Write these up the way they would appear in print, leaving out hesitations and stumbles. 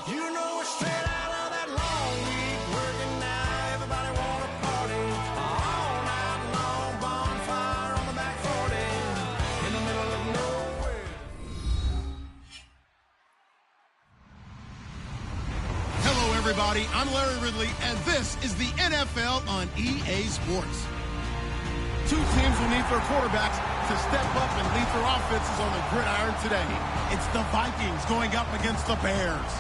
You know it's straight out of that long week working now. Everybody wanna party all night long. Bonfire on the back 40 in the middle of nowhere. Hello, everybody. I'm Larry Ridley, and this is the NFL on EA Sports. Two teams will need their quarterbacks to step up and lead their offenses on the gridiron today. It's the Vikings going up against the Bears.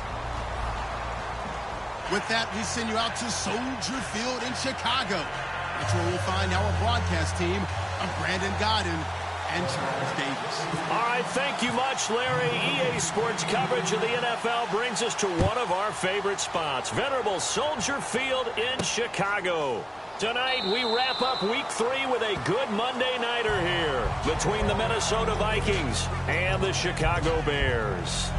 With that, we send you out to Soldier Field in Chicago. That's where we'll find our broadcast team of Brandon Godden and Charles Davis. All right, thank you much, Larry. EA Sports coverage of the NFL brings us to one of our favorite spots, venerable Soldier Field in Chicago. Tonight, we wrap up Week 3 with a good Monday nighter here between the Minnesota Vikings and the Chicago Bears.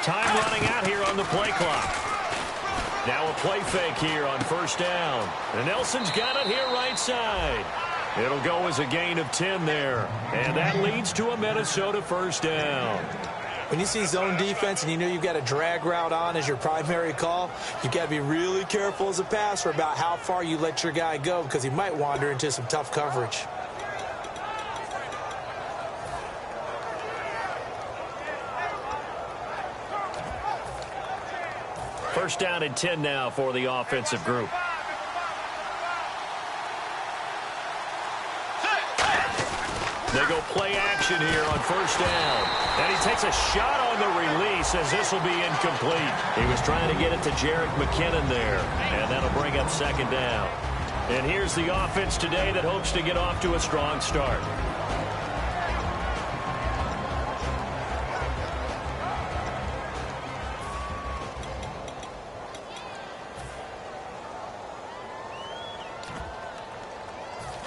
Time running out here on the play clock. Now a play fake here on first down. And Nelson's got it here right side. It'll go as a gain of 10 there. And that leads to a Minnesota first down. When you see zone defense and you know you've got a drag route on as your primary call, you've got to be really careful as a passer about how far you let your guy go because he might wander into some tough coverage. First down and 10 now for the offensive group. They go play action here on first down. And he takes a shot on the release as this will be incomplete. He was trying to get it to Jerick McKinnon there. And that'll bring up second down. And here's the offense today that hopes to get off to a strong start.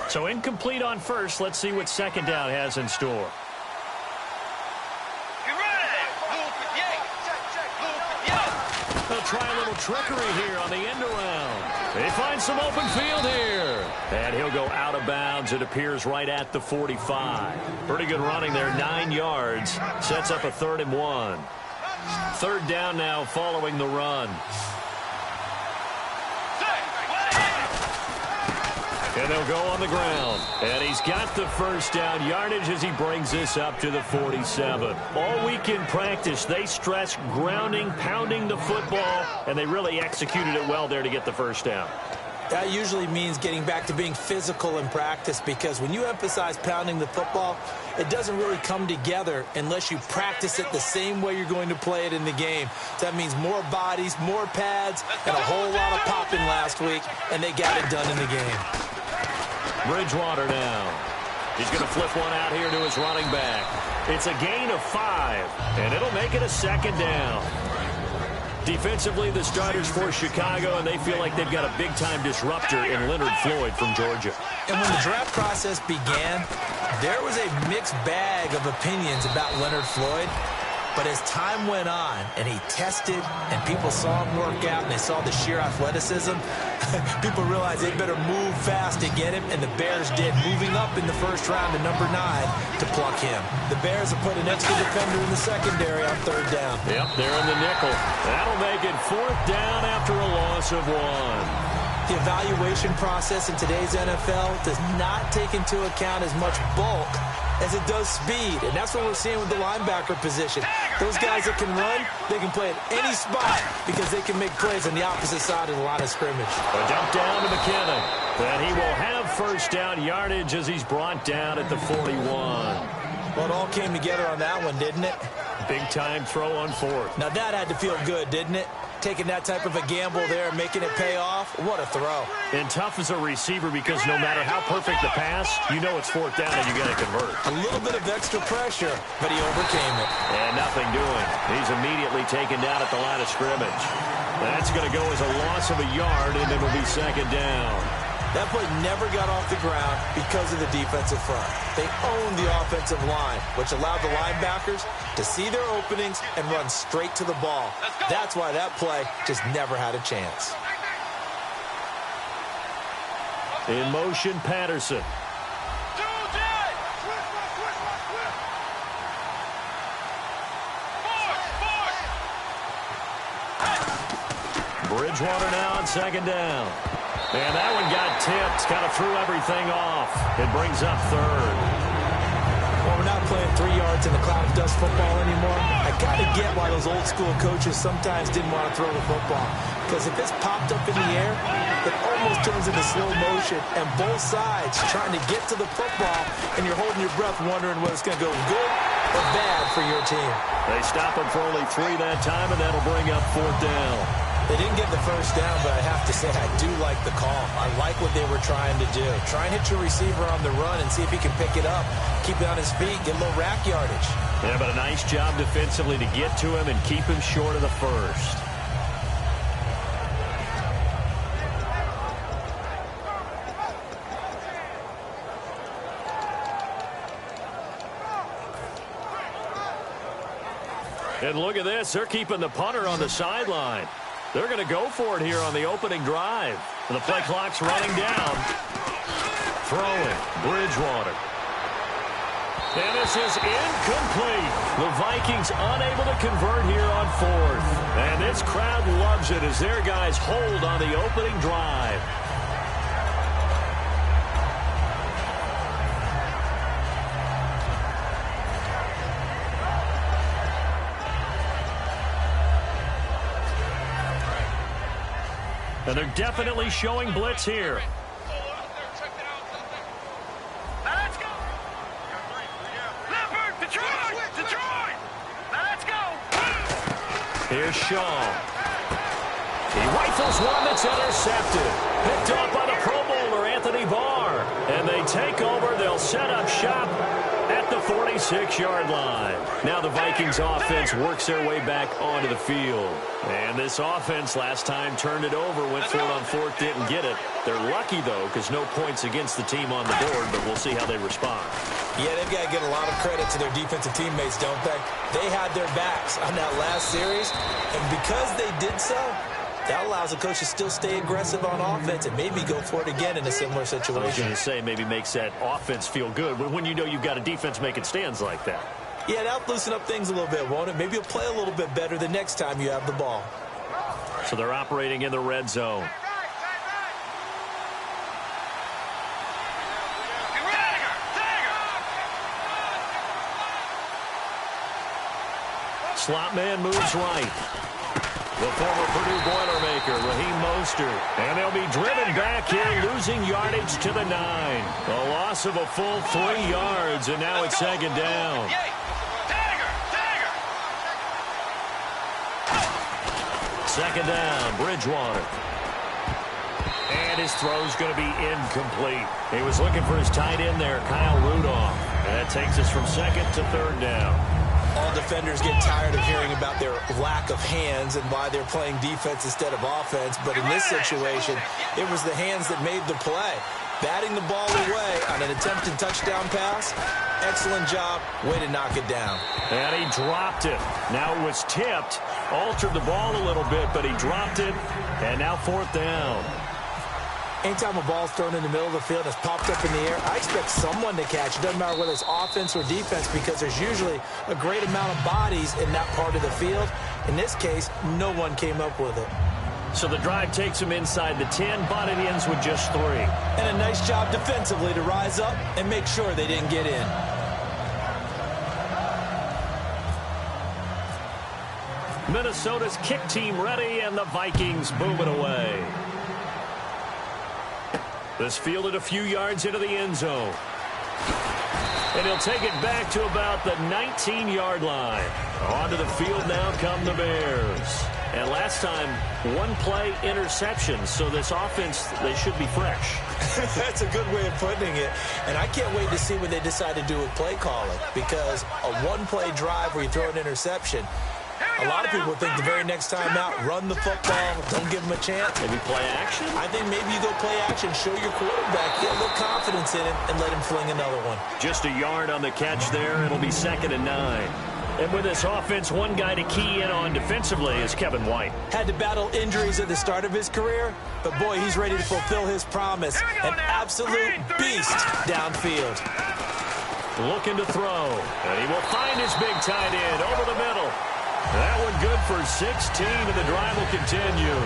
So incomplete on first. Let's see what second down has in store. They'll try a little trickery here on the end around. They find some open field here. And he'll go out of bounds. It appears right at the 45. Pretty good running there, 9 yards. Sets up a 3rd and 1. Third down now following the run. And they'll go on the ground. And he's got the first down yardage as he brings this up to the 47. All week in practice, they stress grounding, pounding the football, and they really executed it well there to get the first down. That usually means getting back to being physical in practice because when you emphasize pounding the football, it doesn't really come together unless you practice it the same way you're going to play it in the game. So that means more bodies, more pads, and a whole lot of popping last week, and they got it done in the game. Bridgewater now. He's going to flip one out here to his running back. It's a gain of 5, and it'll make it a second down. Defensively, the starters for Chicago, and they feel like they've got a big-time disruptor in Leonard Floyd from Georgia. And when the draft process began, there was a mixed bag of opinions about Leonard Floyd. But as time went on and he tested and people saw him work out and they saw the sheer athleticism, people realized they better move fast to get him, and the Bears did, moving up in the first round to number 9 to pluck him. The Bears have put an extra defender in the secondary on third down. Yep, they're in the nickel. That'll make it 4th down after a loss of 1. The evaluation process in today's NFL does not take into account as much bulk as it does speed, and that's what we're seeing with the linebacker position. Those guys that can run, they can play at any spot because they can make plays on the opposite side of the line of scrimmage. A dump down to McKinnon. And he will have first down yardage as he's brought down at the 41. Well, it all came together on that one, didn't it? Big-time throw on 4th. Now, that had to feel good, didn't it? taking that type of a gamble there and making it pay off. What a throw. And tough as a receiver because no matter how perfect the pass, you know it's fourth down and you got to convert. A little bit of extra pressure, but he overcame it. And nothing doing. He's immediately taken down at the line of scrimmage. That's going to go as a loss of a yard, and it'll be second down. That play never got off the ground because of the defensive front. They owned the offensive line, which allowed the linebackers to see their openings and run straight to the ball. That's why that play just never had a chance. In motion, Patterson. Bridgewater now on second down. And that one got tipped. Kind of threw everything off. It brings up third. Well, we're not playing 3 yards in the cloud of dust football anymore. I got to get why those old school coaches sometimes didn't want to throw the football. Because if it's popped up in the air, it almost turns into slow motion. And both sides trying to get to the football, and you're holding your breath wondering whether it's going to go good or bad for your team. They stop him for only 3 that time, and that'll bring up fourth down. They didn't get the first down, but I have to say I do like the call. I like what they were trying to do. Try and hit your receiver on the run and see if he can pick it up. Keep it on his feet, get a little rack yardage. Yeah, but a nice job defensively to get to him and keep him short of the first. And look at this. They're keeping the punter on the sideline. They're going to go for it here on the opening drive. And the play clock's running down. Throwing. Bridgewater. And this is incomplete. The Vikings unable to convert here on fourth. And this crowd loves it as their guys hold on the opening drive. And they're definitely showing blitz here. Let's go. Leopard, Detroit. Let's go. Here's Shaw. He rifles one that's intercepted. Picked off by the Pro Bowler, Anthony Barr. And they take over. They'll set up shop at the 46-yard line. Now the Vikings offense works their way back onto the field. And this offense last time turned it over, went for it on fourth, didn't get it. They're lucky, though, because no points against the team on the board, but we'll see how they respond. Yeah, they've got to get a lot of credit to their defensive teammates, don't they? They had their backs on that last series, and because they did so, that allows the coach to still stay aggressive on offense and maybe go for it again in a similar situation. I was going to say maybe makes that offense feel good when you know you've got a defense making stands like that. Yeah, that'll loosen up things a little bit, won't it? Maybe you'll play a little bit better the next time you have the ball. So they're operating in the red zone. Slot man moves right. The former Purdue Boilermaker, Raheem Mostert. And they'll be driven back here, losing yardage to the 9. A loss of a full 3 yards, and now it's second down. Second down, Bridgewater. And his throw's going to be incomplete. He was looking for his tight end there, Kyle Rudolph. And that takes us from second to third down. All defenders get tired of hearing about their lack of hands and why they're playing defense instead of offense. But in this situation, it was the hands that made the play. Batting the ball away on an attempted touchdown pass. Excellent job. Way to knock it down. And he dropped it. Now it was tipped. Altered the ball a little bit, but he dropped it. And now fourth down. Anytime a ball's thrown in the middle of the field and it's popped up in the air, I expect someone to catch it. Doesn't matter whether it's offense or defense because there's usually a great amount of bodies in that part of the field. In this case, no one came up with it. So the drive takes him inside the 10, but it ends with just 3. And a nice job defensively to rise up and make sure they didn't get in. Minnesota's kick team ready, and the Vikings boom it away. This fielded a few yards into the end zone. And he'll take it back to about the 19-yard line. Onto the field now come the Bears. And last time, one play interception. So this offense, they should be fresh. That's a good way of putting it. And I can't wait to see what they decide to do with play calling, because a one-play drive where you throw an interception, a lot of people think the very next time out, run the football, don't give them a chance. Maybe play action? I think maybe you go play action, show your quarterback, get a little confidence in him, and let him fling another one. Just a yard on the catch there. It'll be 2nd and 9. And with this offense, one guy to key in on defensively is Kevin White. Had to battle injuries at the start of his career, but boy, he's ready to fulfill his promise. An absolute beast downfield. Looking to throw, and he will find his big tight end over the middle. That one good for 16, and the drive will continue.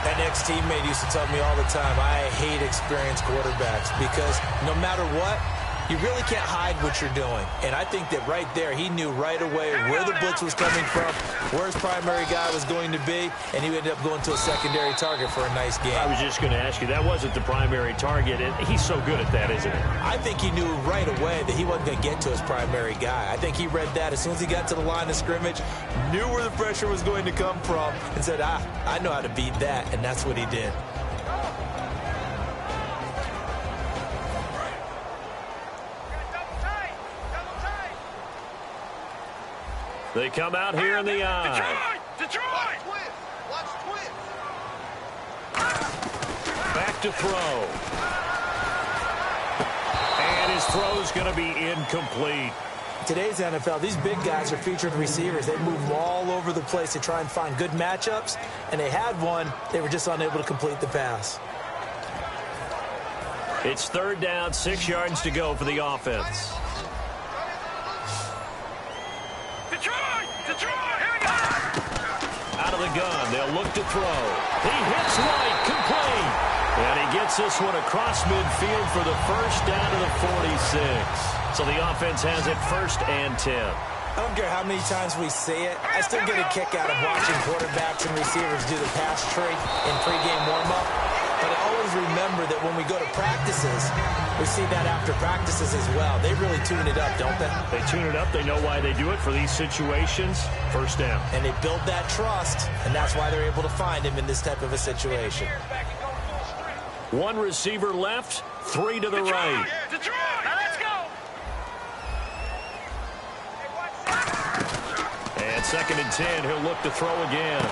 An ex-teammate used to tell me all the time, I hate experienced quarterbacks because no matter what, you really can't hide what you're doing. And I think that right there, he knew right away where the blitz was coming from, where his primary guy was going to be, and he ended up going to a secondary target for a nice game. I was just going to ask you, that wasn't the primary target, and he's so good at that, isn't he? I think he knew right away that he wasn't going to get to his primary guy. I think he read that as soon as he got to the line of scrimmage, knew where the pressure was going to come from, and said, I know how to beat that, and that's what he did. They come out here in the eye. Detroit! Watch twin. Back to throw. And his throw's going to be incomplete. Today's NFL, these big guys are featured receivers. They move all over the place to try and find good matchups, and they had one. They were just unable to complete the pass. It's 3rd down, 6 yards to go for the offense. Out of the gun, they'll look to throw. He hits White, complete. And he gets this one across midfield for the first down to the 46. So the offense has it 1st and 10. I don't care how many times we see it. I still get a kick out of watching quarterbacks and receivers do the pass tree in pregame warm-up. But I always remember that when we go to practices, we see that after practices as well. They really tune it up, don't they? They tune it up. They know why they do it for these situations. 1st down. And they build that trust, and that's why they're able to find him in this type of a situation. One receiver left, 3 to the right. Detroit! Now let's go! And 2nd and 10, he'll look to throw again.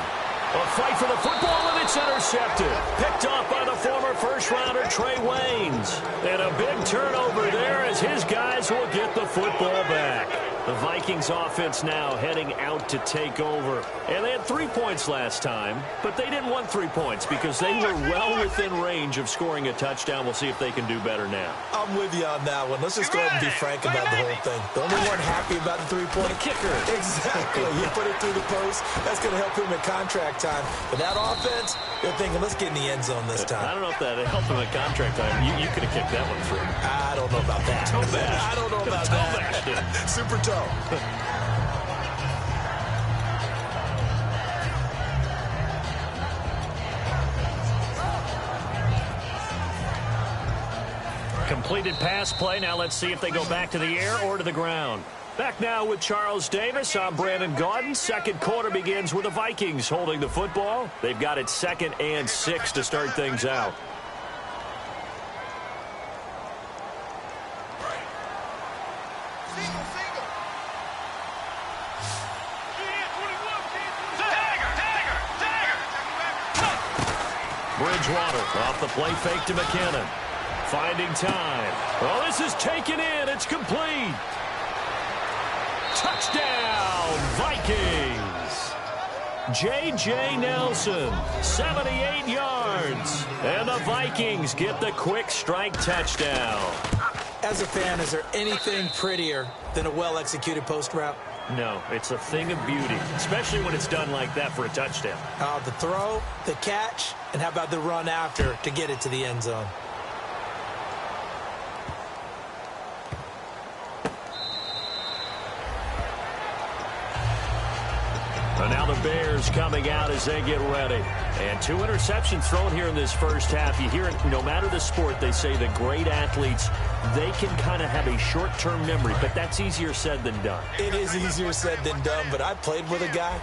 A fight for the football, and it's intercepted. Picked off by the former first-rounder Trey Waynes. And a big turnover there as his guys will get the football back. The Vikings offense now heading out to take over. And they had 3 points last time, but they didn't want 3 points because they were well within range of scoring a touchdown. We'll see if they can do better now. I'm with you on that one. Let's just go ahead and be frank about the whole thing. The only one happy about the 3-point kicker. Exactly. You put it through the post. That's going to help him at contract time. But that offense, they're thinking, let's get in the end zone this time. I don't know if that helped him at contract time. You could have kicked that one through. I don't know about that. I don't know about that. Super toe. Completed pass play. Now let's see if they go back to the air or to the ground. Back now with Charles Davis. I'm Brandon Gaudin. 2nd quarter begins with the Vikings holding the football. They've got it 2nd and 6 to start things out. Bridgewater off the play fake to McKinnon. Finding time. Oh, this is taken in. It's complete. Touchdown, Vikings. J.J. Nelson, 78 yards. And the Vikings get the quick strike touchdown. As a fan, is there anything prettier than a well-executed post route? No, it's a thing of beauty, especially when it's done like that for a touchdown. The throw, the catch, and how about the run after to get it to the end zone? And now the Bears coming out as they get ready. And 2 interceptions thrown here in this first half. You hear it, no matter the sport, they say the great athletes, they can kind of have a short-term memory, but that's easier said than done. It is easier said than done, but I played with a guy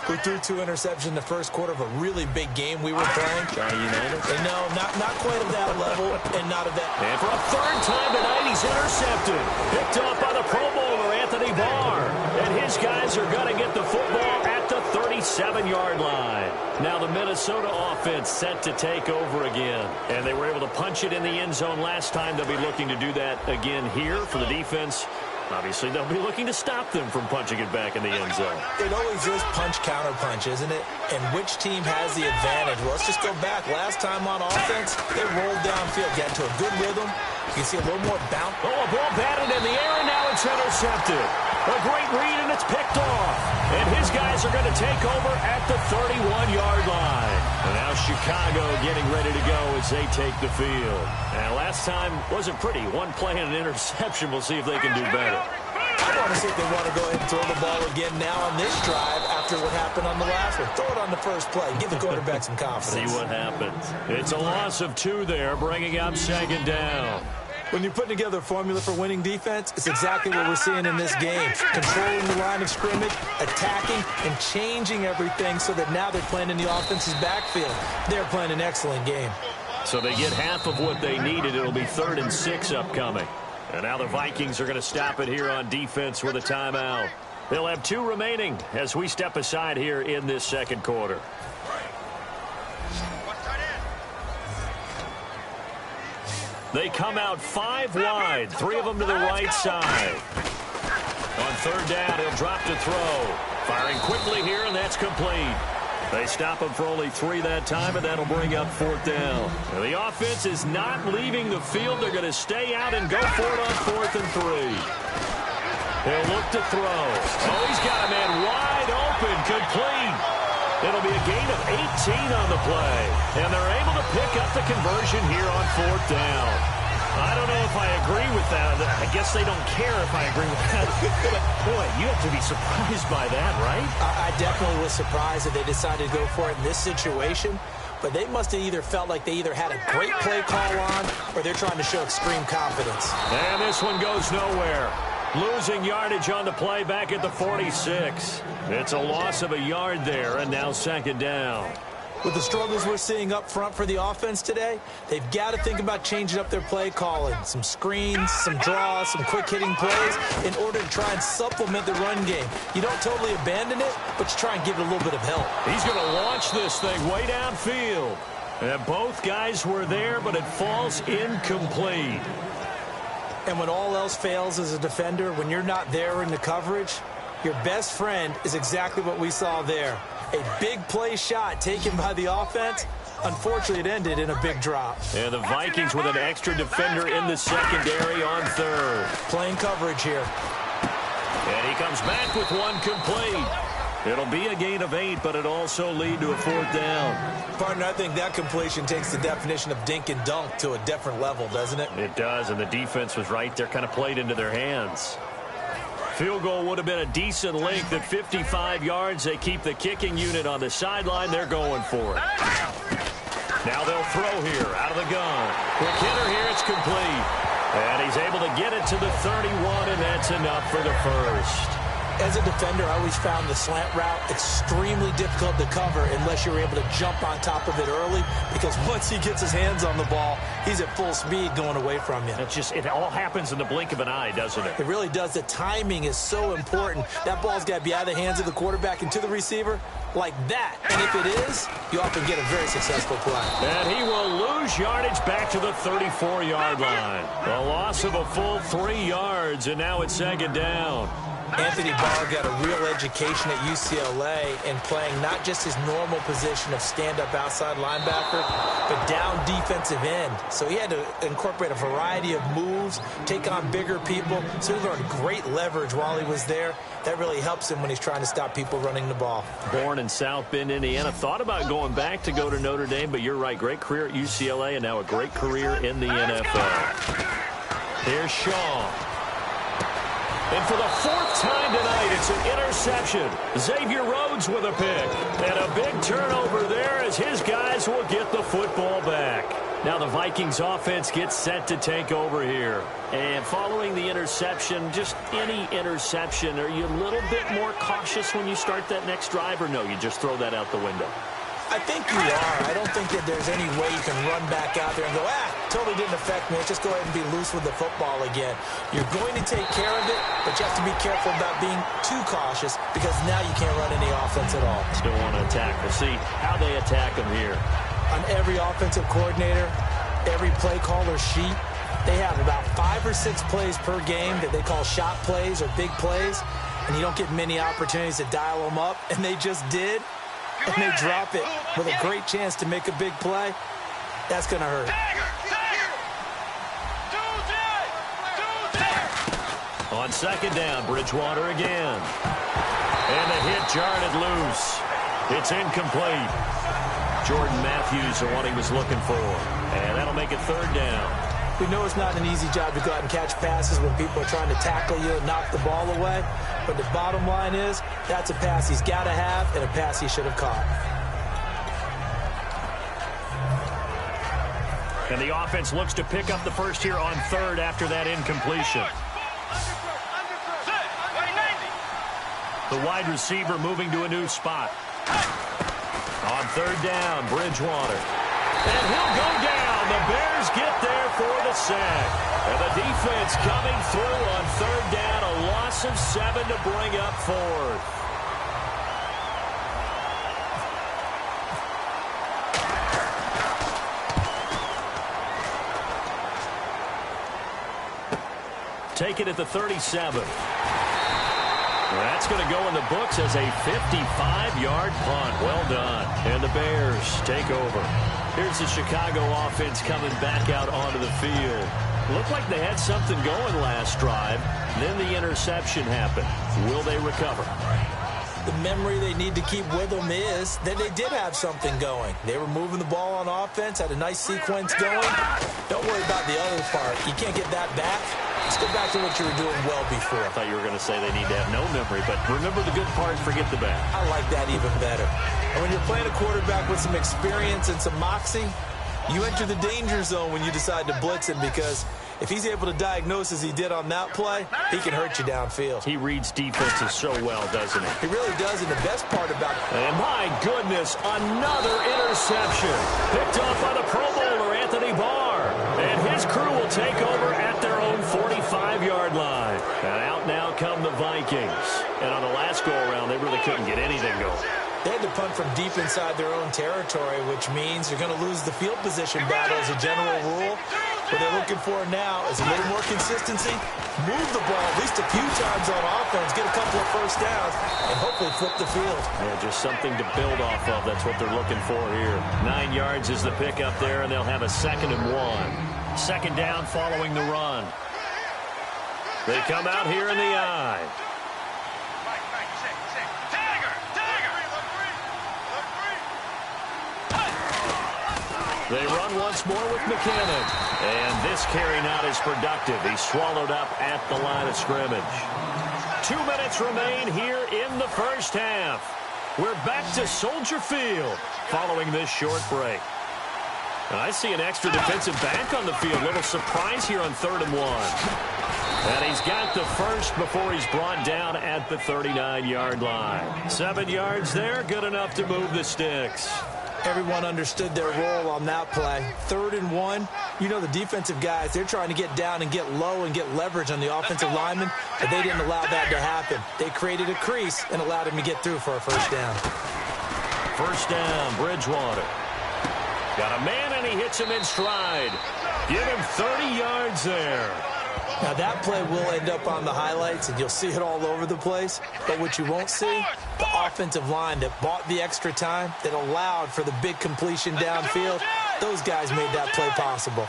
who threw 2 interceptions in the first quarter of a really big game we were playing. No, not quite at that level, and not at that. And for a third time tonight, he's intercepted. Picked off by the Pro Bowler, Anthony Barr. And his guys are going to get the football at the 37-yard line. Now the Minnesota offense set to take over again. And they were able to punch it in the end zone last time. They'll be looking to do that again here for the defense. Obviously, they'll be looking to stop them from punching it back in the end zone. It always is punch-counter-punch, isn't it? And which team has the advantage? Well, let's just go back. Last time on offense, they rolled downfield, got into a good rhythm. You can see a little more bounce. Oh, a ball batted in the air, and now it's intercepted. A great read, and it's picked off. And his guys are going to take over at the 31-yard line. And now Chicago getting ready to go as they take the field. And last time wasn't pretty. One play and an interception. We'll see if they can do better. I want to see if they want to go ahead and throw the ball again now on this drive after what happened on the last one. Throw it on the first play. Give the quarterback some confidence. See what happens. It's a loss of 2 there, bringing up second down. When you're putting together a formula for winning defense, it's exactly what we're seeing in this game. Controlling the line of scrimmage, attacking, and changing everything so that now they're playing in the offense's backfield. They're playing an excellent game. So they get half of what they needed. It'll be 3rd and 6 upcoming. And now the Vikings are going to stop it here on defense with a timeout. They'll have 2 remaining as we step aside here in this second quarter. They come out 5 wide, 3 of them to the right side. On 3rd down, he'll drop to throw. Firing quickly here, and that's complete. They stop him for only 3 that time, and that'll bring up 4th down. Now, the offense is not leaving the field. They're going to stay out and go for it on 4th and 3. He'll look to throw. Oh, he's got a man wide open, complete. It'll be a gain of 18 on the play. And they're able to pick up the conversion here on 4th down. I don't know if I agree with that. I guess they don't care if I agree with that. But, boy, you have to be surprised by that, right? I definitely was surprised that they decided to go for it in this situation. But they must have either felt like they either had a great play call on or they're trying to show extreme confidence. And this one goes nowhere. Losing yardage on the play back at the 46. It's a loss of a yard there, and now second down. With the struggles we're seeing up front for the offense today, they've got to think about changing up their play calling. Some screens, some draws, some quick-hitting plays in order to try and supplement the run game. You don't totally abandon it, but you try and give it a little bit of help. He's going to launch this thing way downfield. And both guys were there, but it falls incomplete. And when all else fails as a defender, when you're not there in the coverage, your best friend is exactly what we saw there. A big play shot taken by the offense. Unfortunately, it ended in a big drop. And the Vikings with an extra defender in the secondary on 3rd. Playing coverage here. And he comes back with one complete. It'll be a gain of 8, but it also lead to a 4th down. Partner, I think that completion takes the definition of dink and dunk to a different level, doesn't it? It does, and the defense was right there, kind of played into their hands. Field goal would have been a decent length at 55 yards. They keep the kicking unit on the sideline. They're going for it. Now they'll throw here out of the gun. Quick hitter here. It's complete. And he's able to get it to the 31, and that's enough for the first. As a defender, I always found the slant route extremely difficult to cover unless you're able to jump on top of it early, because once he gets his hands on the ball, he's at full speed going away from you. It all happens in the blink of an eye, doesn't it? It really does. The timing is so important. That ball's got to be out of the hands of the quarterback and to the receiver like that. And if it is, you often get a very successful play. And he will lose yardage back to the 34-yard line. A loss of a full 3 yards, and now it's second down. Anthony Barr got a real education at UCLA in playing not just his normal position of stand-up outside linebacker, but down defensive end. So he had to incorporate a variety of moves, take on bigger people. So he learned great leverage while he was there. That really helps him when he's trying to stop people running the ball. Born in South Bend, Indiana. Thought about going back to go to Notre Dame, but you're right. Great career at UCLA and now a great career in the NFL. Here's Shaw. And for the 4th time tonight, it's an interception. Xavier Rhodes with a pick. And a big turnover there as his guys will get the football back. Now the Vikings offense gets set to take over here. And following the interception, just any interception, are you a little bit more cautious when you start that next drive, or no, you just throw that out the window? I think you are. I don't think that there's any way you can run back out there and go, totally didn't affect me. Let's just go ahead and be loose with the football again. You're going to take care of it, but you have to be careful about being too cautious because now you can't run any offense at all. Still want to attack. We'll see how they attack them here. On every offensive coordinator, every play caller sheet, they have about 5 or 6 plays per game that they call shot plays or big plays, and you don't get many opportunities to dial them up, and they just did, and they drop it with a great chance to make a big play. That's going to hurt. On second down, Bridgewater again. And the hit jarred loose. It's incomplete. Jordan Matthews are what he was looking for. And that'll make it third down. We know it's not an easy job to go out and catch passes when people are trying to tackle you and knock the ball away. But the bottom line is, that's a pass he's got to have and a pass he should have caught. And the offense looks to pick up the first here on third after that incompletion. The wide receiver moving to a new spot. On third down, Bridgewater. And he'll go down. The Bears get there for the sack. And the defense coming through on third down. A loss of 7 to bring up fourth. Take it at the 37. That's going to go in the books as a 55-yard punt. Well done. And the Bears take over. Here's the Chicago offense coming back out onto the field. Looked like they had something going last drive. Then the interception happened. Will they recover? The memory they need to keep with them is that they did have something going. They were moving the ball on offense, had a nice sequence going. Don't worry about the other part. You can't get that back. Let's go back to what you were doing well before. I thought you were going to say they need to have no memory, but remember the good part, forget the bad. I like that even better. And when you're playing a quarterback with some experience and some moxie, you enter the danger zone when you decide to blitz him, because if he's able to diagnose as he did on that play, he can hurt you downfield. He reads defenses so well, doesn't he? He really does, and the best part about it. And my goodness, another interception. Picked off by the Pro Bowler, Anthony Barr. And his crew will take over at their own 45-yard line. And out now come the Vikings. And on the last go-around, they really couldn't get anything going. They had to punt from deep inside their own territory, which means you're going to lose the field position battle as a general rule. What they're looking for now is a little more consistency, move the ball at least a few times on offense, get a couple of first downs, and hopefully flip the field. Yeah, just something to build off of. That's what they're looking for here. 9 yards is the pick up there, and they'll have a 2nd and 1. Second down following the run. They come out here in the eye. They run once more with McKinnon. And this carry not as productive. He's swallowed up at the line of scrimmage. 2 minutes remain here in the first half. We're back to Soldier Field following this short break. And I see an extra defensive back on the field. Little surprise here on 3rd and 1. And he's got the first before he's brought down at the 39-yard line. 7 yards there, good enough to move the sticks. Everyone understood their role on that play. 3rd and 1, you know the defensive guys, they're trying to get down and get low and get leverage on the offensive lineman, but they didn't allow that to happen. They created a crease and allowed him to get through for a first down. First down, Bridgewater. Got a man and he hits him in stride. Give him 30 yards there. Now that play will end up on the highlights, and you'll see it all over the place. But what you won't see, the offensive line that bought the extra time, that allowed for the big completion downfield, those guys made that play possible.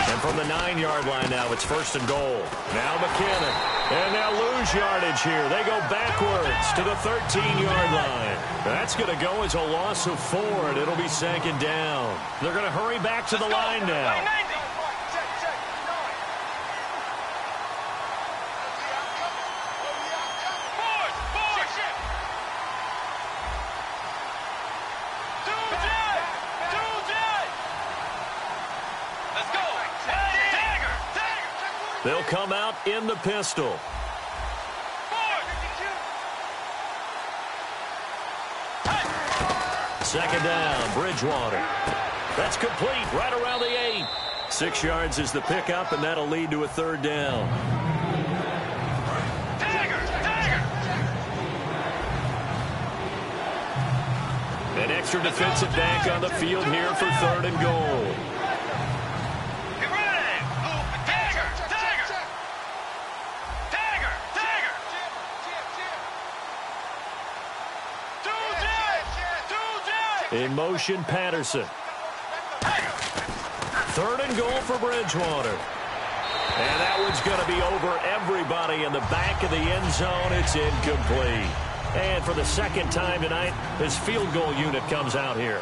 And from the 9-yard line now, it's 1st and goal. Now McKinnon. And they'll lose yardage here. They go backwards to the 13-yard line. That's going to go as a loss of 4, and it'll be 2nd down. They're going to hurry back to the line now. They'll come out in the pistol. Second down, Bridgewater. That's complete right around the 8. 6 yards is the pickup, and that'll lead to a third down. An extra defensive back on the field here for third and goal. In motion, Patterson. Third and goal for Bridgewater. And that one's going to be over everybody in the back of the end zone. It's incomplete. And for the second time tonight, his field goal unit comes out here.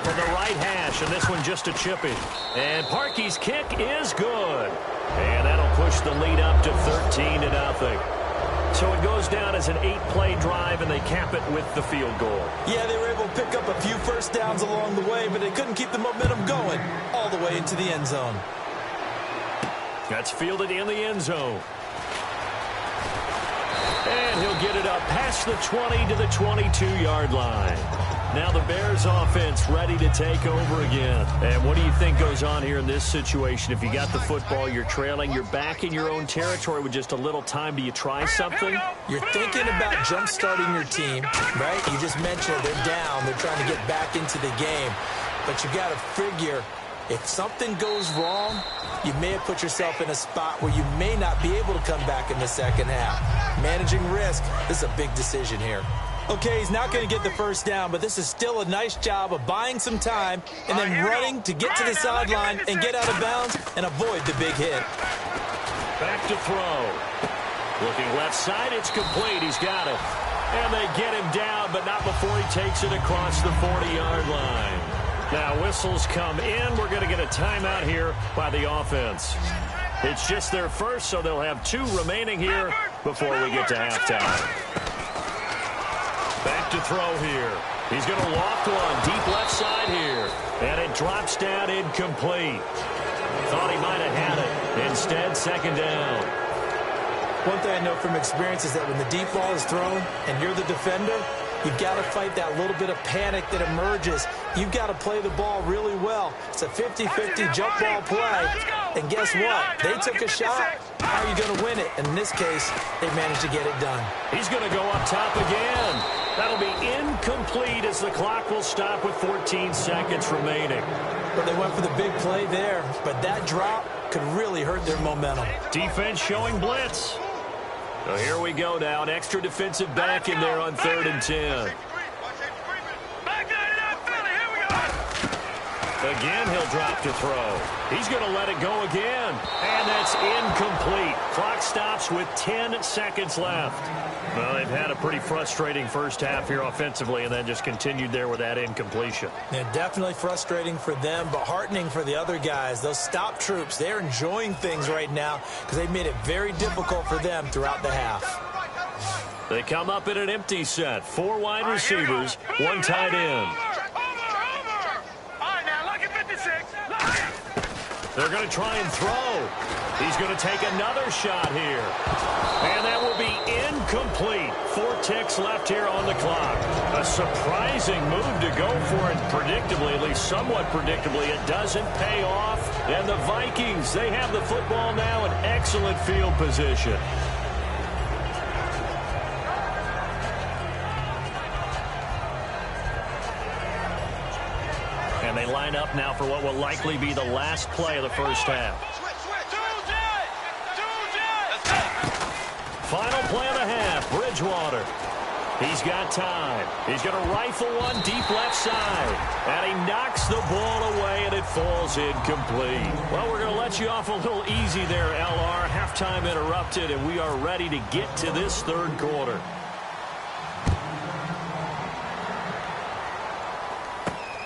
From the right hash, and this one just a chippy. And Parkey's kick is good. And that'll push the lead up to 13-0. So it goes down as an 8-play drive, and they cap it with the field goal. Yeah, they were able to pick up a few first downs along the way, but they couldn't keep the momentum going all the way into the end zone. That's fielded in the end zone. And he'll get it up past the 20 to the 22-yard line. Now the Bears offense ready to take over again. And what do you think goes on here in this situation? If you got the football, you're trailing, you're back in your own territory with just a little time. Do you try something? You're thinking about jump-starting your team, right? You just mentioned they're down. They're trying to get back into the game. But you got to figure if something goes wrong, you may have put yourself in a spot where you may not be able to come back in the second half. Managing risk, this is a big decision here. Okay, he's not going to get the first down, but this is still a nice job of buying some time and then running to get to the sideline and get out of bounds and avoid the big hit. Back to throw. Looking left side, it's complete. He's got it. And they get him down, but not before he takes it across the 40-yard line. Now whistles come in. We're going to get a timeout here by the offense. It's just their first, so they'll have 2 remaining here before we get to halftime. Back to throw here. He's going to loft one deep left side here. And it drops down incomplete. Thought he might have had it. Instead, second down. One thing I know from experience is that when the deep ball is thrown and you're the defender, you've got to fight that little bit of panic that emerges. You've got to play the ball really well. It's a 50-50 jump ball play. And guess what? They took a shot. How are you going to win it? And in this case, they managed to get it done. He's going to go up top again. That'll be incomplete as the clock will stop with 14 seconds remaining. But they went for the big play there. But that drop could really hurt their momentum. Defense showing blitz. So here we go now. An extra defensive back in there on 3rd and 10. Again, he'll drop to throw. He's going to let it go again. And that's incomplete. Clock stops with 10 seconds left. Well, they've had a pretty frustrating first half here offensively and then just continued there with that incompletion. Yeah, definitely frustrating for them, but heartening for the other guys. Those stop troops, they're enjoying things right now because they've made it very difficult for them throughout the half. They come up in an empty set. 4 wide receivers, 1 tight end. They're going to try and throw. He's going to take another shot here. And that will be incomplete. 4 ticks left here on the clock. A surprising move to go for it predictably, at least somewhat predictably. It doesn't pay off. And the Vikings, they have the football now in excellent field position. And they line up now for what will likely be the last play of the first half. Final play of the half, Bridgewater. He's got time. He's going to rifle one deep left side. And he knocks the ball away, and it falls incomplete. Well, we're going to let you off a little easy there, LR. Halftime interrupted, and we are ready to get to this 3rd quarter.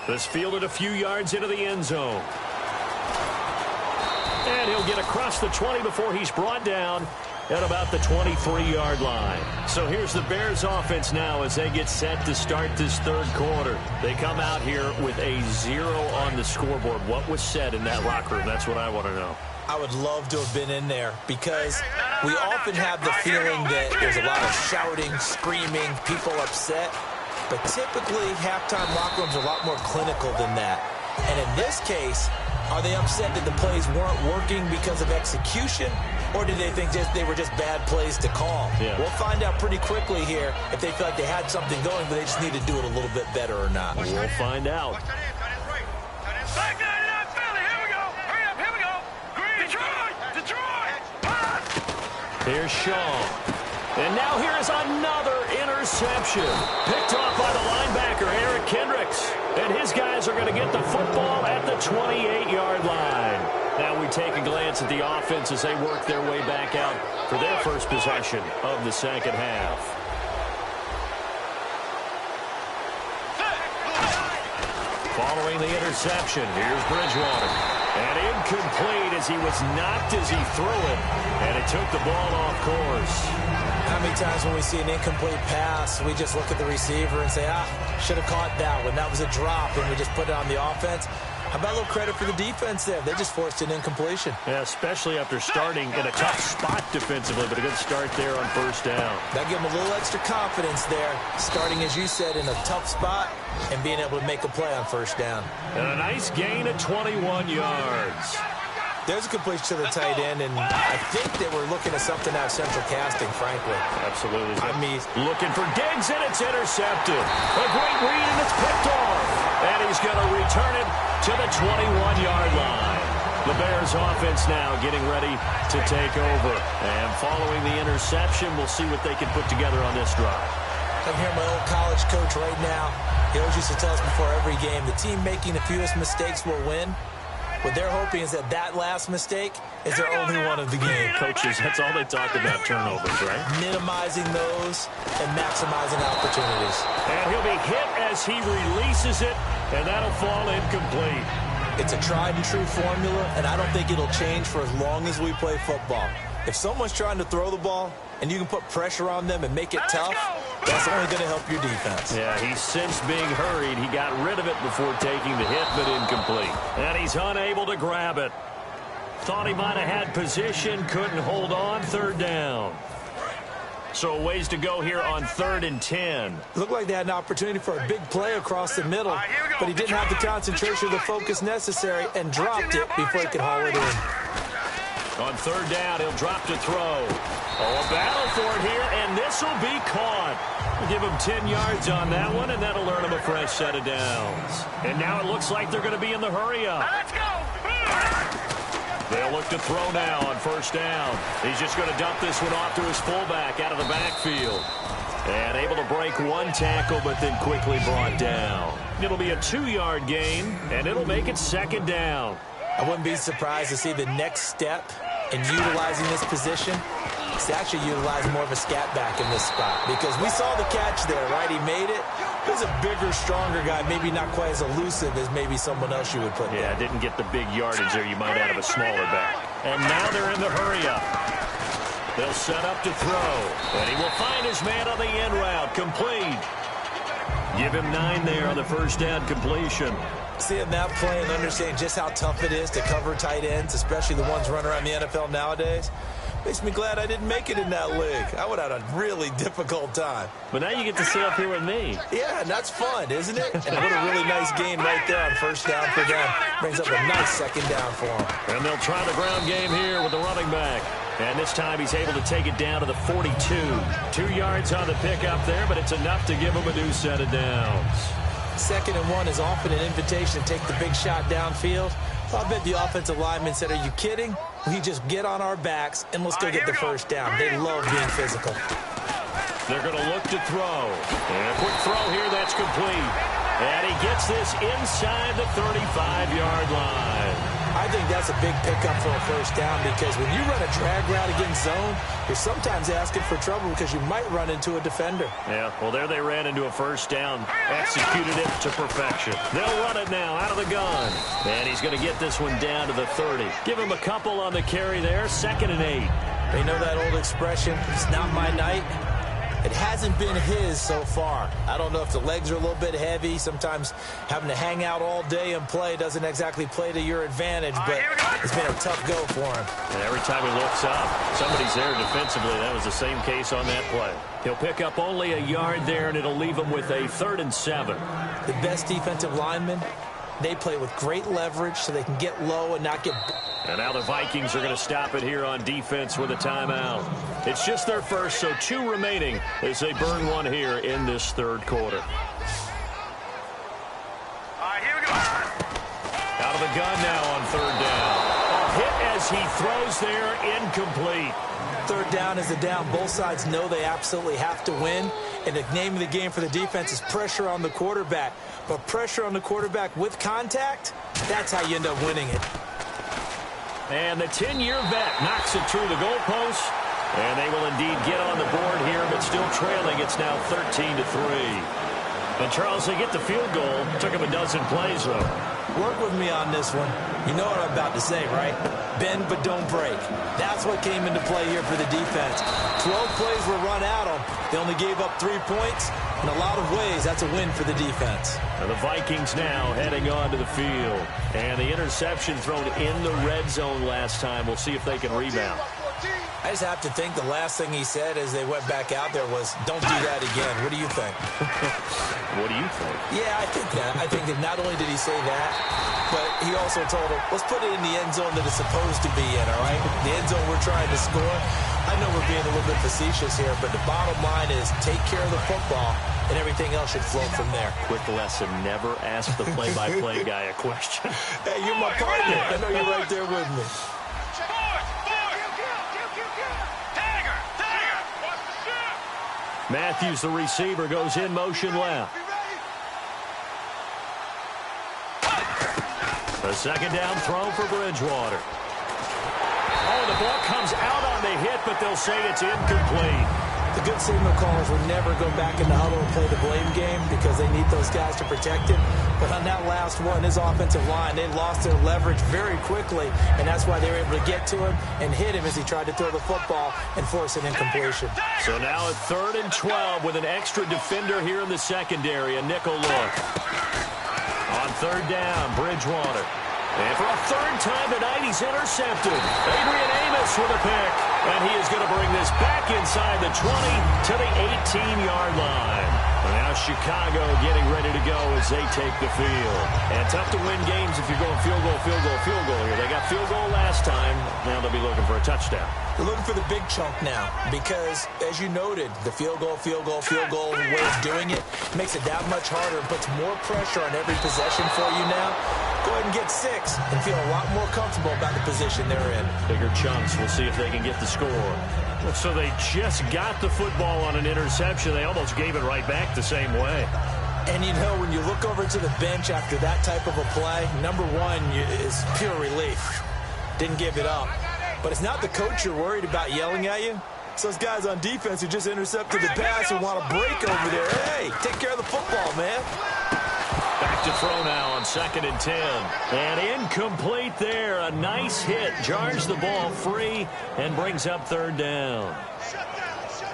This fielded a few yards into the end zone. And he'll he'll get across the 20 before he's brought down at about the 23-yard line. So here's the Bears offense now as they get set to start this third quarter. They come out here with a 0 on the scoreboard. What was said in that locker room? That's what I want to know. I would love to have been in there because we often have the feeling that there's a lot of shouting, screaming, people upset. But typically, halftime locker rooms are a lot more clinical than that. And in this case, are they upset that the plays weren't working because of execution, or did they think they were just bad plays to call? Yeah. We'll find out pretty quickly here if they feel like they had something going, but they just need to do it a little bit better or not. We'll find out. Here's Shaw. And now here is another interception. Picked off by the linebacker, Eric Kendricks. And his guys are going to get the football at the 28-yard line. Now we take a glance at the offense as they work their way back out for their first possession of the second half. Following the interception, here's Bridgewater. And incomplete as he was knocked as he threw it. And it took the ball off course. How many times when we see an incomplete pass, we just look at the receiver and say, should have caught that one. That was a drop, and we just put it on the offense. How about a little credit for the defense there? They just forced an incompletion. Yeah, especially after starting in a tough spot defensively, but a good start there on first down. That gave them a little extra confidence there, starting, as you said, in a tough spot and being able to make a play on first down. And a nice gain of 21 yards. There's a completion to the tight end, and I think they were looking at something out of central casting, frankly. Absolutely. I mean, looking for Diggs, and it's intercepted. A great read, and it's picked off. And he's going to return it to the 21-yard line. The Bears offense now getting ready to take over. And following the interception, we'll see what they can put together on this drive. I'm here, my old college coach right now. He always used to tell us before every game, the team making the fewest mistakes will win. What they're hoping is that last mistake is their only one of the game. Coaches, that's all they talk about, turnovers, right? Minimizing those and maximizing opportunities. And he'll be hit as he releases it, and that'll fall incomplete. It's a tried-and-true formula, and I don't think it'll change for as long as we play football. If someone's trying to throw the ball and you can put pressure on them and make it tough, that's only going to help your defense. Yeah, he's since being hurried. He got rid of it before taking the hit, but incomplete. And he's unable to grab it. Thought he might have had position, couldn't hold on, third down. So a ways to go here on 3rd and 10. Looked like they had an opportunity for a big play across the middle, but he didn't have the concentration or the focus necessary and dropped it before he could haul it in. On 3rd down, he'll drop to throw. Oh, a battle for it here, and this will be caught. We'll give him 10 yards on that one, and that'll earn him a fresh set of downs. And now it looks like they're going to be in the hurry-up. Let's go! They'll look to throw now on 1st down. He's just going to dump this one off to his fullback out of the backfield. And able to break one tackle, but then quickly brought down. It'll be a 2-yard gain, and it'll make it 2nd down. I wouldn't be surprised to see the next step in utilizing this position is to actually utilize more of a scat back in this spot. Because we saw the catch there, right? He made it. He was a bigger, stronger guy, maybe not quite as elusive as maybe someone else you would put there. Yeah, didn't get the big yardage there you might out of a smaller back. And now they're in the hurry-up. They'll set up to throw. And he will find his man on the end route. Complete. Give him 9 there on the 1st down completion. Seeing that play and understanding just how tough it is to cover tight ends, especially the ones running around the NFL nowadays, makes me glad I didn't make it in that league. I would have had a really difficult time. But now you get to sit up here with me. Yeah, and that's fun, isn't it? And what a really nice gain right there on 1st down for them. Brings up a nice 2nd down for them. And they'll try the ground game here with the running back. And this time he's able to take it down to the 42. 2 yards on the pickup there, but it's enough to give him a new set of downs. 2nd and 1 is often an invitation to take the big shot downfield. I bet the offensive lineman said, are you kidding? We just get on our backs and let's go get the 1st down. They love being physical. They're going to look to throw. And a quick throw here, that's complete. And he gets this inside the 35-yard line. I think that's a big pickup for a first down because when you run a drag route against zone, you're sometimes asking for trouble because you might run into a defender. Yeah, well, there they ran into a first down, executed it to perfection. They'll run it now out of the gun, and he's going to get this one down to the 30. Give him a couple on the carry there, 2nd and 8. They know that old expression, it's not my night. It hasn't been his so far. I don't know if the legs are a little bit heavy. Sometimes having to hang out all day and play doesn't exactly play to your advantage, but it's been a tough go for him. And every time he looks up, somebody's there defensively. That was the same case on that play. He'll pick up only a yard there, and it'll leave him with a 3rd and 7. The best defensive linemen, they play with great leverage so they can get low and not get... And now the Vikings are going to stop it here on defense with a timeout. It's just their first, so 2 remaining as they burn one here in this 3rd quarter. All right, here we go. Out of the gun now on 3rd down. A hit as he throws there, incomplete. 3rd down is the down. Both sides know they absolutely have to win. And the name of the game for the defense is pressure on the quarterback. But pressure on the quarterback with contact, that's how you end up winning it. And the 10-year vet knocks it through the goalpost. And they will indeed get on the board here, but still trailing. It's now 13-3. And, Charles, they get the field goal. Took him a dozen plays, though. Work with me on this one. You know what I'm about to say, right? Bend but don't break. That's what came into play here for the defense. 12 plays were run out of. They only gave up 3 points. In a lot of ways, that's a win for the defense. And the Vikings now heading onto the field. And the interception thrown in the red zone last time. We'll see if they can rebound. I just have to think the last thing he said as they went back out there was, don't do that again. What do you think? What do you think? Yeah, I think that. I think that not only did he say that, but he also told him, let's put it in the end zone that it's supposed to be in, all right? The end zone we're trying to score. I know we're being a little bit facetious here, but the bottom line is take care of the football, and everything else should flow from there. Quick lesson, never ask the play-by-play guy a question. Hey, you're my partner. I know you're right there with me. Matthews, the receiver, goes in motion left. A 2nd down throw for Bridgewater. Oh, the ball comes out on the hit, but they'll say it's incomplete. The good signal callers will never go back in the huddle and play the blame game because they need those guys to protect him. But on that last one, his offensive line, they lost their leverage very quickly, and that's why they were able to get to him and hit him as he tried to throw the football and force an incompletion. So now at 3rd and 12 with an extra defender here in the secondary, a nickel look. On 3rd down, Bridgewater. And for a 3rd time tonight, he's intercepted. Adrian Amos with a pick. And he is going to bring this back inside the 20 to the 18-yard line. And now Chicago getting ready to go as they take the field. And tough to win games if you're going field goal, field goal, field goal here. They got field goal last time. Now they'll be looking for a touchdown. They're looking for the big chunk now because, as you noted, the field goal, way of doing it makes it that much harder and puts more pressure on every possession for you now. Go ahead and get 6 and feel a lot more comfortable about the position they're in. Bigger chunks. We'll see if they can get the score. So they just got the football on an interception. They almost gave it right back the same way. And, you know, when you look over to the bench after that type of a play, number one is pure relief. Didn't give it up. But it's not the coach you're worried about yelling at you. It's those guys on defense who just intercepted the pass and want to break over there. Hey, take care of the football, man. Back to throw now on 2nd and 10. And incomplete there. A nice hit. Jars the ball free and brings up 3rd down.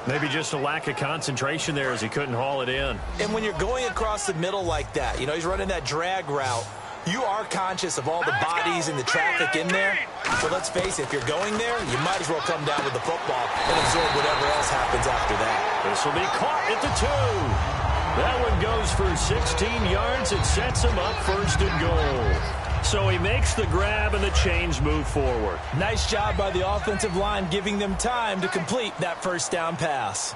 Maybe just a lack of concentration there as he couldn't haul it in. And when you're going across the middle like that, you know, he's running that drag route, you are conscious of all the bodies and the traffic in there. So let's face it, if you're going there, you might as well come down with the football and absorb whatever else happens after that. This will be caught at the 2. That one goes for 16 yards and sets him up 1st and goal. So he makes the grab and the chains move forward. Nice job by the offensive line giving them time to complete that 1st down pass.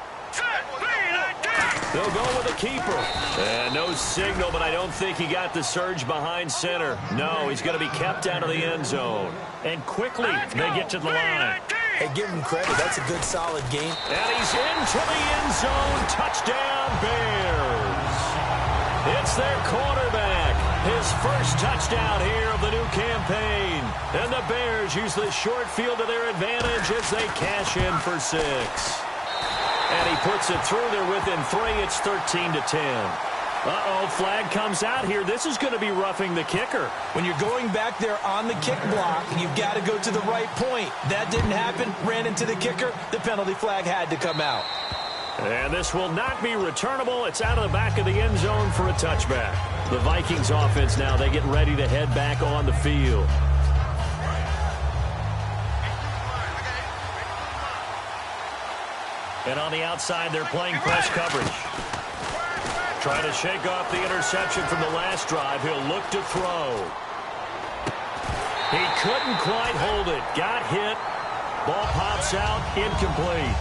They'll go with a keeper. And no signal, but I don't think he got the surge behind center. No, he's going to be kept out of the end zone. And quickly, they get to the line. Hey, give him credit. That's a good, solid game. And he's into the end zone. Touchdown, Bears. It's their quarterback. His first touchdown here of the new campaign. And the Bears use the short field to their advantage as they cash in for 6. And he puts it through there within 3. It's 13-10. Uh-oh, flag comes out here. This is going to be roughing the kicker. When you're going back there on the kick block, you've got to go to the right point. That didn't happen. Ran into the kicker. The penalty flag had to come out. And this will not be returnable. It's out of the back of the end zone for a touchback. The Vikings offense now, they get ready to head back on the field. And on the outside, they're playing press coverage. Trying to shake off the interception from the last drive. He'll look to throw. He couldn't quite hold it. Got hit. Ball pops out. Incomplete.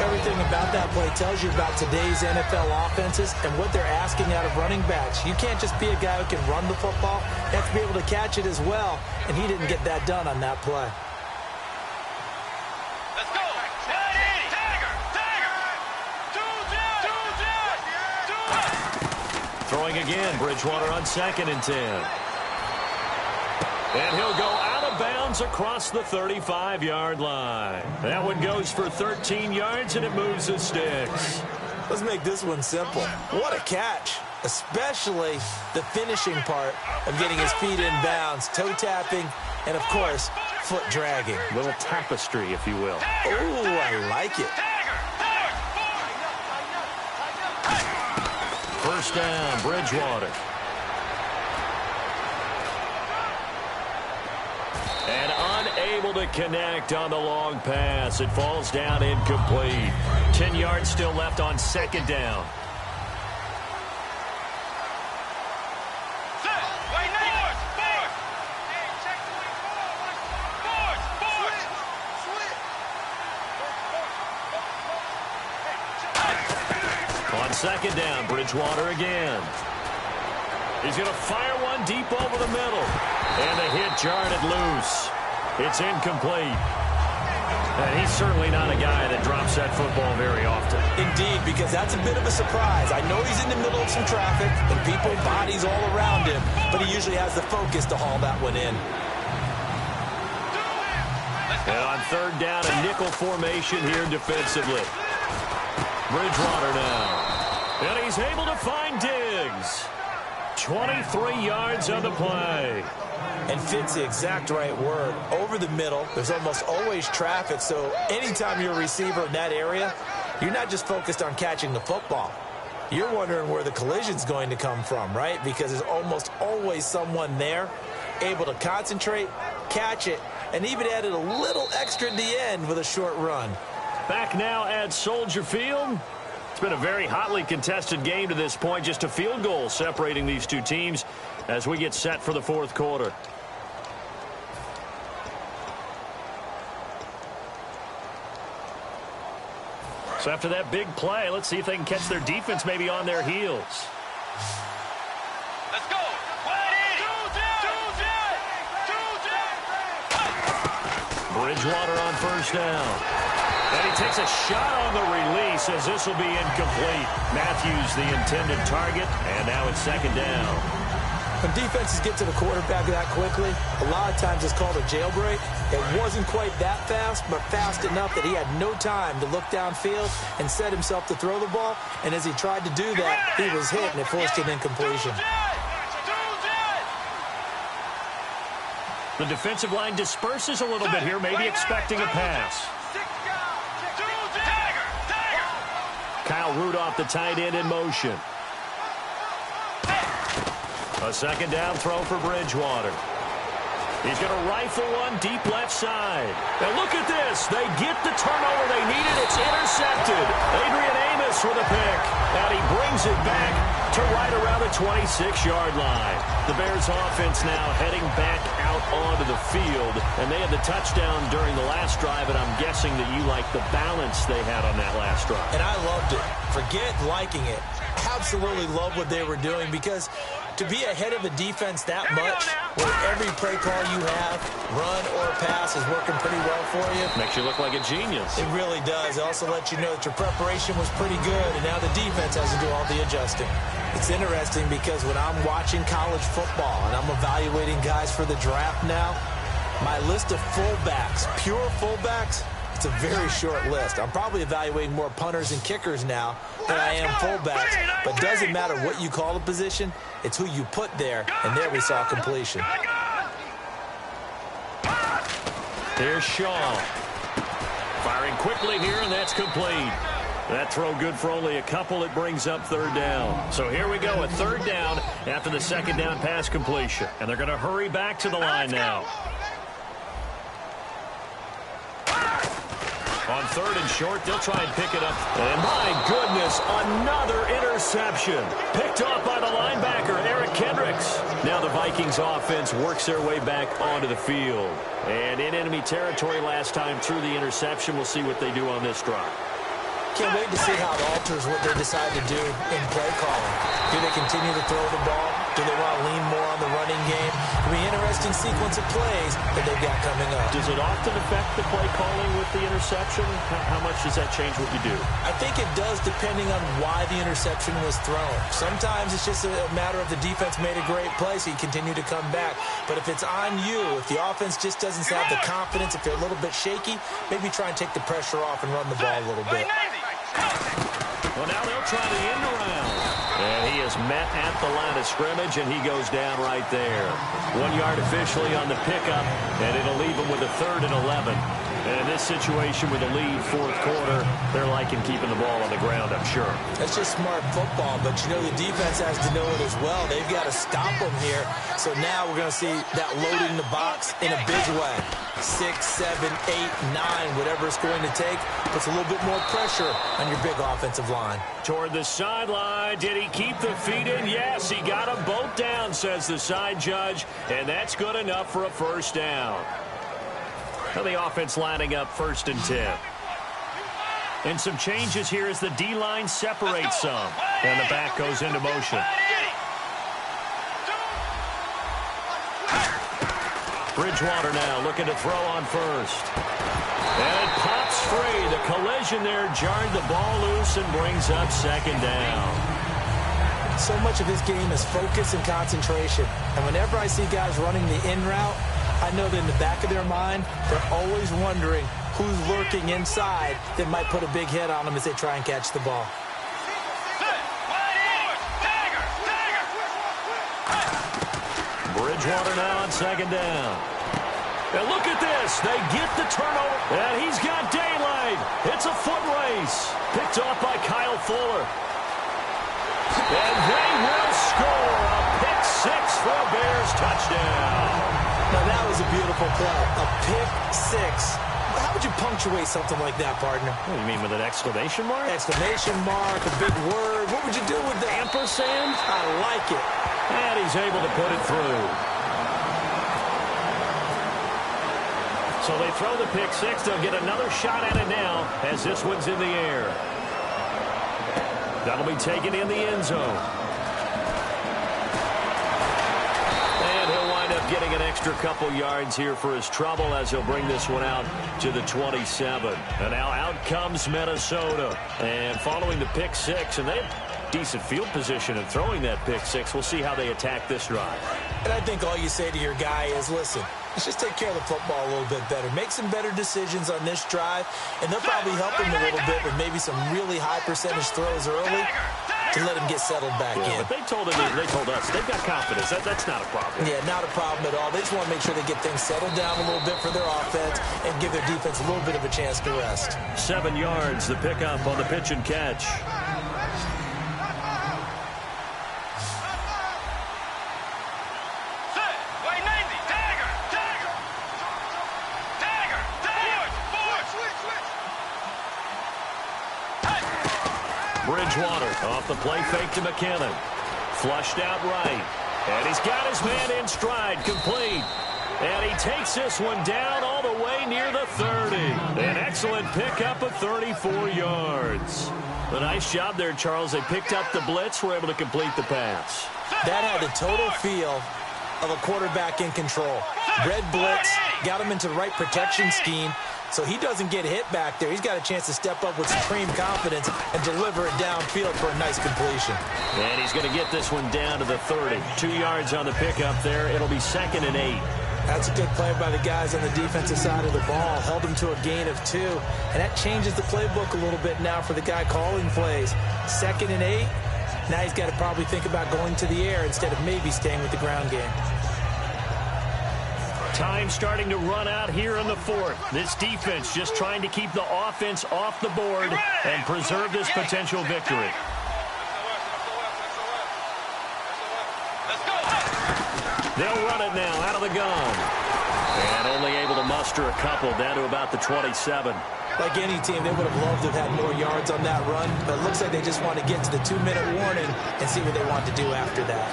Everything about that play tells you about today's NFL offenses and what they're asking out of running backs. You can't just be a guy who can run the football. You have to be able to catch it as well, and he didn't get that done on that play. Let's go. Throwing again. Bridgewater on 2nd and 10. And he'll go out of bounds across the 35-yard line. That one goes for 13 yards, and it moves the sticks. Let's make this one simple. What a catch, especially the finishing part of getting his feet in bounds, toe tapping, and, of course, foot dragging. Little tapestry, if you will. Oh, I like it. First down, Bridgewater. And unable to connect on the long pass. It falls down incomplete. 10 yards still left on 2nd down. On 2nd down, Bridgewater again. He's going to fire one deep over the middle. And the hit jarred it loose. It's incomplete. And he's certainly not a guy that drops that football very often. Indeed, because that's a bit of a surprise. I know he's in the middle of some traffic and people, bodies all around him, but he usually has the focus to haul that one in. And on 3rd down, a nickel formation here defensively. Bridgewater now. And he's able to find Diggs. 23 yards on the play. And fits the exact right word. Over the middle, there's almost always traffic, so anytime you're a receiver in that area, you're not just focused on catching the football. You're wondering where the collision's going to come from, right? Because there's almost always someone there able to concentrate, catch it, and even added a little extra at the end with a short run. Back now at Soldier Field. It's been a very hotly contested game to this point. Just a field goal separating these two teams as we get set for the 4th quarter. So after that big play, let's see if they can catch their defense maybe on their heels. Let's go. Bridgewater on 1st down. And he takes a shot on the release as this will be incomplete. Matthews the intended target, and now it's 2nd down. When defenses get to the quarterback that quickly, a lot of times it's called a jailbreak. It wasn't quite that fast, but fast enough that he had no time to look downfield and set himself to throw the ball. And as he tried to do that, he was hit, and it forced an incompletion. The defensive line disperses a little bit here, maybe expecting a pass. Kyle Rudolph, the tight end, in motion. A 2nd down throw for Bridgewater. He's going to rifle one deep left side. And look at this. They get the turnover they needed. It's intercepted. Adrian Amos with a pick. And he brings it back to right around the 26-yard line. The Bears offense now heading back out onto the field. And they had the touchdown during the last drive, and I'm guessing that you like the balance they had on that last drive. And I loved it. Forget liking it. Absolutely love what they were doing, because to be ahead of a defense that much, where every play call you have, run or pass, is working pretty well for you. Makes you look like a genius. It really does. It also lets you know that your preparation was pretty good, and now the defense has to do all the adjusting. It's interesting because when I'm watching college football and I'm evaluating guys for the draft now, my list of fullbacks, pure fullbacks, it's a very short list. I'm probably evaluating more punters and kickers now than I am fullbacks. But it doesn't matter what you call the position. It's who you put there. And there we saw completion. Here's Shaw. Firing quickly here, and that's complete. That throw good for only a couple. It brings up third down. So here we go, a third down after the second down pass completion. And they're going to hurry back to the line now. On third and short, they'll try and pick it up. And my goodness, another interception. Picked off by the linebacker, Eric Kendricks. Now the Vikings offense works their way back onto the field. And in enemy territory last time through the interception. We'll see what they do on this drive. Can't wait to see how it alters what they decide to do in play calling. Do they continue to throw the ball? Do they want to lean more on the running game? It'll be an interesting sequence of plays that they've got coming up. Does it often affect the play calling with the interception? How much does that change what you do? I think it does depending on why the interception was thrown. Sometimes it's just a matter of the defense made a great play, so you continue to come back. But if it's on you, if the offense just doesn't have the confidence, if they're a little bit shaky, maybe try and take the pressure off and run the ball a little bit. Well, now they'll try the end around. And he is met at the line of scrimmage, and he goes down right there. 1 yard officially on the pickup, and it'll leave him with a 3rd and 11. And in this situation with a lead fourth quarter, they're liking keeping the ball on the ground, I'm sure. That's just smart football, but you know the defense has to know it as well. They've got to stop them here. So now we're going to see that loading the box in a big way. 6, 7, 8, 9, whatever it's going to take, puts a little bit more pressure on your big offensive line. Toward the sideline, did he keep the feet in? Yes, he got them both down, says the side judge, and that's good enough for a first down. Now the offense lining up 1st and 10. And some changes here as the D-line separates some. And the back goes into motion. Bridgewater now looking to throw on first. And it pops free. The collision there jarred the ball loose and brings up 2nd down. So much of his game is focus and concentration. And whenever I see guys running the in route, I know that in the back of their mind, they're always wondering who's lurking inside that might put a big hit on them as they try and catch the ball. Bridgewater now on 2nd down. And look at this. They get the turnover. And he's got daylight. It's a foot race. Picked off by Kyle Fuller. And they will score a pick 6 for a Bears touchdown. Now, that was a beautiful play. A pick 6. How would you punctuate something like that, partner? What do you mean, with an exclamation mark? Exclamation mark, a big word. What would you do with that? Ampersand? I like it. And he's able to put it through. So they throw the pick 6. They'll get another shot at it now as this one's in the air. That'll be taken in the end zone. And he'll wind up getting an extra couple yards here for his trouble as he'll bring this one out to the 27. And now out comes Minnesota. And following the pick 6, and they have decent field position in throwing that pick 6. We'll see how they attack this drive. And I think all you say to your guy is, listen, let's just take care of the football a little bit better. Make some better decisions on this drive, and they'll probably help him a little bit with maybe some really high percentage throws early to let him get settled back in. But they told us, they've got confidence. That's not a problem. Yeah, not a problem at all. They just want to make sure they get things settled down a little bit for their offense and give their defense a little bit of a chance to rest. 7 yards, the pickup on the pitch and catch. Bridgewater off the play fake to McKinnon. Flushed out right. And he's got his man in stride, complete. And he takes this one down all the way near the 30. An excellent pickup of 34 yards. A nice job there, Charles. They picked up the blitz, were able to complete the pass. That had a total feel of a quarterback in control. Red blitz, got him into the right protection scheme, so he doesn't get hit back there. He's got a chance to step up with supreme confidence and deliver it downfield for a nice completion. And he's going to get this one down to the 30. 2 yards on the pickup there. It'll be 2nd and 8. That's a good play by the guys on the defensive side of the ball. Held him to a gain of 2. And that changes the playbook a little bit now for the guy calling plays. 2nd and 8. Now he's got to probably think about going to the air instead of maybe staying with the ground game. Time starting to run out here in the 4th. This defense just trying to keep the offense off the board and preserve this potential victory. They'll run it now out of the gun. And only able to muster a couple down to about the 27. Like any team, they would have loved to have had more yards on that run, but it looks like they just want to get to the 2-minute warning and see what they want to do after that.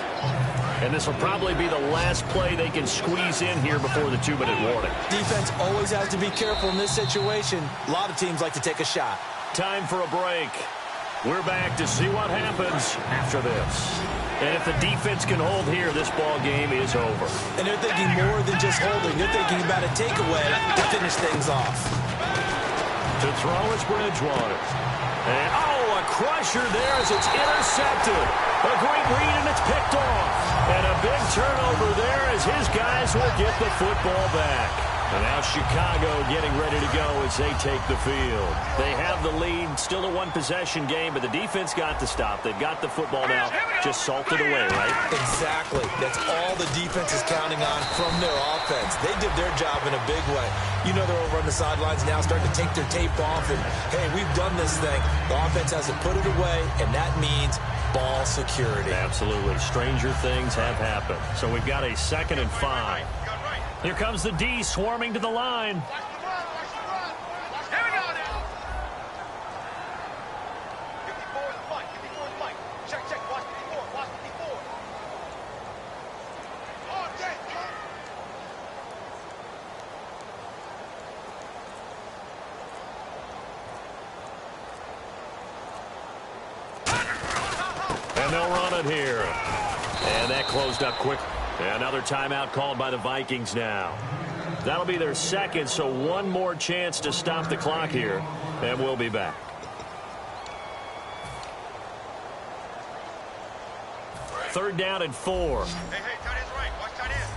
And this will probably be the last play they can squeeze in here before the 2-minute warning. Defense always has to be careful in this situation. A lot of teams like to take a shot. Time for a break. We're back to see what happens after this. And if the defense can hold here, this ball game is over. And they're thinking more than just holding. They're thinking about a takeaway to finish things off. To throw is Bridgewater. And, a crusher there as it's intercepted. A great read, and it's picked off. And a big turnover there as his guys will get the football back. And now Chicago getting ready to go as they take the field. They have the lead, still a one-possession game, but the defense got to stop. They've got the football now, just salted away, right? Exactly. That's all the defense is counting on from their offense. They did their job in a big way. You know they're over on the sidelines now starting to take their tape off, and, hey, we've done this thing. The offense has to put it away, and that means ball security. Absolutely. Stranger things have happened. So we've got a 2nd and 5. Here comes the D swarming to the line. And they'll run it here. And that closed up quick. Another timeout called by the Vikings now. That'll be their 2nd, so one more chance to stop the clock here, and we'll be back. Third down and 4. Hey, tight end's right. Watch tight end.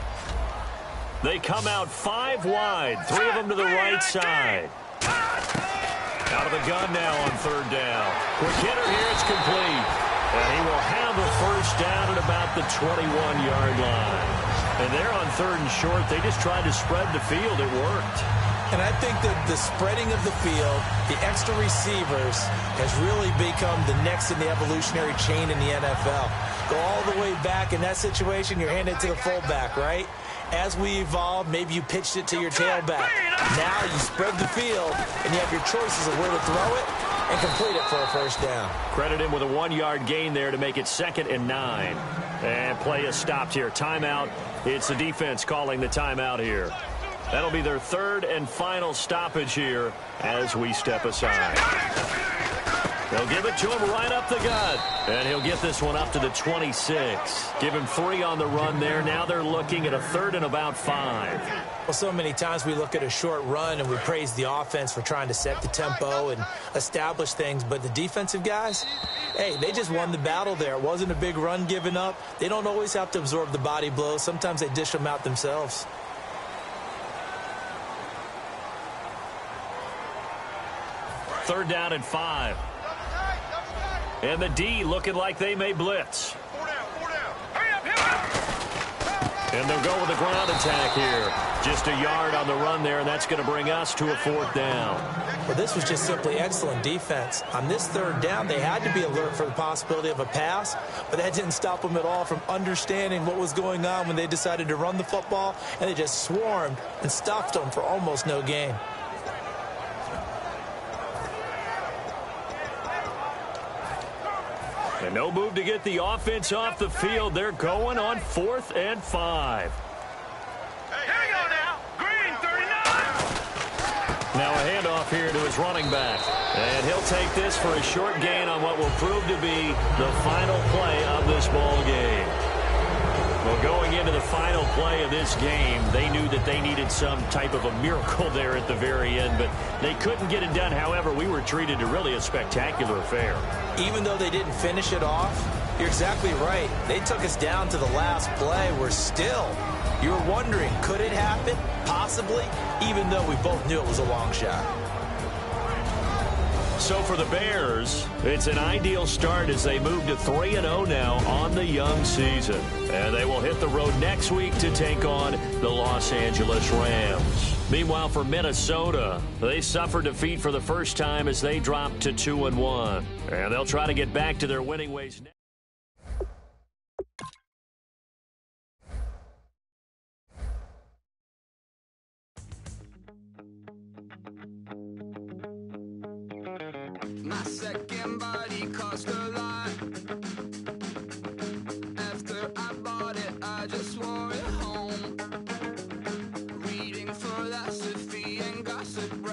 They come out 5 wide, 3 of them to the right side. Out of the gun now on 3rd down. Quick hitter here, it's complete. And he will have a first down at about the 21-yard line. And they're on 3rd and short. They just tried to spread the field. It worked. And I think that the spreading of the field, the extra receivers, has really become the next in the evolutionary chain in the NFL. Go all the way back in that situation, you're handed to the fullback, right? As we evolve, maybe you pitched it to your tailback. Now you spread the field, and you have your choices of where to throw it and complete it for a first down. Credit him with a 1-yard gain there to make it 2nd and 9. And play is stopped here. Timeout. It's the defense calling the timeout here. That'll be their 3rd and final stoppage here as we step aside. They'll give it to him right up the gut. And he'll get this one up to the 26. Give him 3 on the run there. Now they're looking at a 3rd and about 5. Well, so many times we look at a short run and we praise the offense for trying to set the tempo and establish things. But the defensive guys, hey, they just won the battle there. It wasn't a big run given up. They don't always have to absorb the body blows. Sometimes they dish them out themselves. Third down and 5. And the D looking like they may blitz. 4 down. Hurry up. And they'll go with the ground attack here. Just a yard on the run there, and that's going to bring us to a 4th down. Well, this was just simply excellent defense. On this 3rd down, they had to be alert for the possibility of a pass, but that didn't stop them at all from understanding what was going on when they decided to run the football, and they just swarmed and stuffed them for almost no gain. And no move to get the offense off the field. They're going on 4th and 5. Hey, here we go now. Green, 39. Now a handoff here to his running back. And he'll take this for a short gain on what will prove to be the final play of this ball game. Well, going into the final play of this game, they knew that they needed some type of a miracle there at the very end, but they couldn't get it done. However, we were treated to really a spectacular affair. Even though they didn't finish it off, you're exactly right. They took us down to the last play. We're still, you were wondering, could it happen? Possibly, even though we both knew it was a long shot. So for the Bears, it's an ideal start as they move to 3-0 now on the young season. And they will hit the road next week to take on the Los Angeles Rams. Meanwhile, for Minnesota, they suffered defeat for the first time as they dropped to 2-1. And they'll try to get back to their winning ways next. My second body cost a lot. After I bought it, I just wore it home. Reading philosophy and gossip.